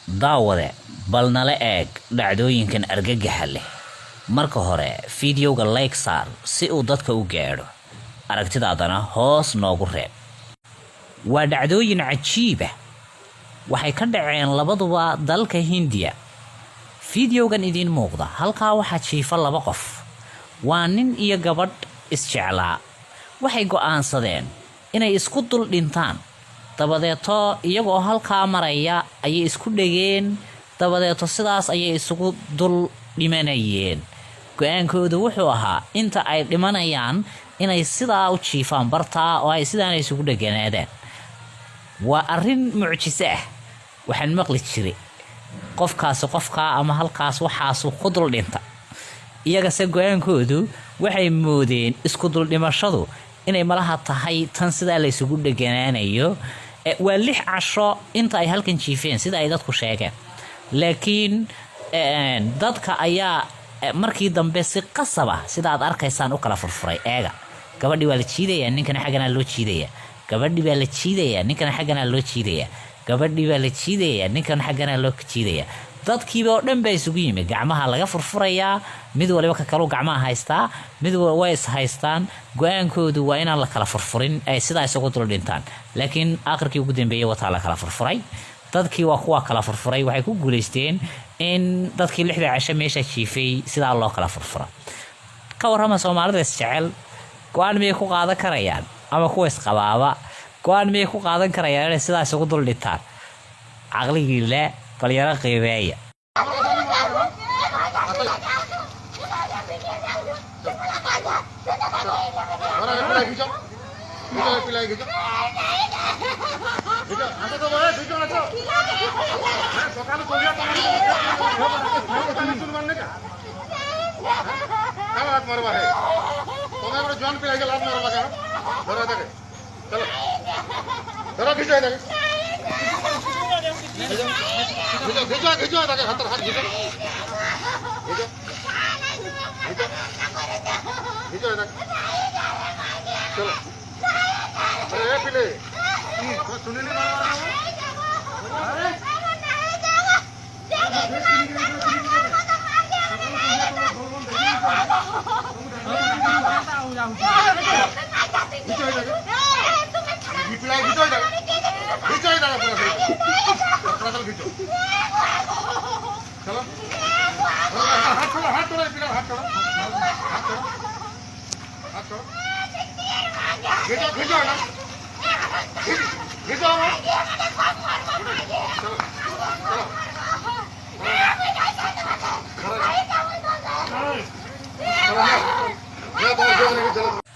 daawade bal nala eeg dhacdooyinkan argagaxa leh. marka hore fiidiyowga like saar si uu dadka u gaadho, aragtidaadana hoos noogu reeb. waa dhacdooyin cajiib ah, waxay ka dhaceen labaduba dalka Hindiya. fiidiyowgan idiin muuqda halkaa waxaa jiifa laba qof, waa nin iyo gabadh isjeclaa. waxay go'aansadeen inay isku dul dhintaan, dabadeeto iyagoo halkaa maraya ayay isku dhegeen, dabadeeto sidaas ayay isugu dul dhimanayeen. go'aankoodu wuxuu ahaa inta ay dhimanayaan inay sidaa u jiifaan bartaa oo ay sidaana isugu dheganaadaan. waa arrin mucjiso ah. waxaan maqli jiray qofkaa ama halkaas waxaasu ku dul dhinta. iyagase go'aankoodu waxay moodeen isku dul dhimashadu inay malaha tahay tan sidaa la isugu dheganaanayo. waa 6 casho inta ay halkan jiifeen sida ay dadku sheegeen, laakiin dadka ayaa markii dambe si qasab ah sida aad arkaysaan u kala furfuray. eega, gabadhii waa la jiidayaa, ninkana xaggana loo jiidayaa. gabadhii baa la jiidayaa, ninkana xaggana loo jiidayaa. gabadhii baa la jiidayaa, ninkana xaggana loo jiidayaa. dadkiiba oo dhan baa isugu yimid, gacmaha laga furfurayaa, mid waliba ka kaluu gacmaha haystaa, mid way is haystaan. go'aankoodu waa inaan la kala furfurin ay sidaa isugu dul dhintaan, laakiin aakhirkii ugu dambeeyay wataa la kala furfuray. dadkii waa kuwa kala furfuray, waxay ku guulaysteen in dadkii 6 casho meesha jiifay sidaa loo kala furfuro. ka warrama Soomaalida isjecel, go'aan miyay ku qaadan karayaan? ama kuwa isqabaaba go'aan miyay ku qaadan karayaan inay sidaa isugu dul dhintaan? caqligii la bal yara qiimeeya.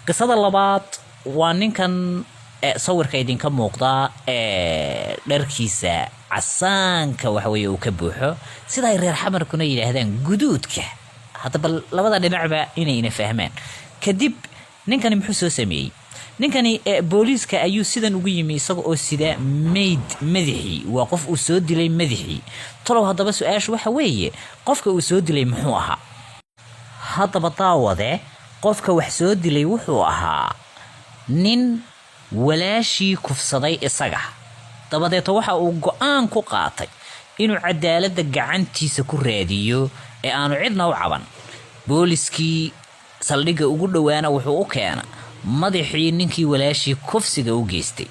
qisada labaad waa ninkan sawirka idinka muuqda dharkiisa casaanka waxa weeye uu ka buuxo, sida ay reer xamarkuna yiraahdaan guduudka. hadaba labada dhinacba inayna fahmaan. kadib ninkani muxuu soo sameeyay? ninkani booliiska ayuu sidan ugu yimi isaga oo sida madaxii. waa qof uu soo dilay madaxii. talow hadaba su'aashu waxa weeye qofka uu soo dilay muxuu ahaa? hadaba daawade, qofka wax soo dilay wuxuu ahaa nin walaashii kufsaday isaga. dabadeeto waxa uu go'aan ku qaatay inuu cadaaladda gacantiisa ku raadiyo ee aanu cidna u caban. booliskii saldhigga ugu dhowaana wuxuu u keenay madaxii ninkii walaashii kufsiga u geystay.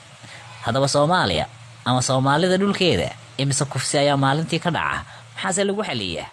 hadaba Soomaaliya ama Soomaalida dhulkeeda imise kufsi ayaa maalintii ka dhaca? maxaase lagu xaliyaa?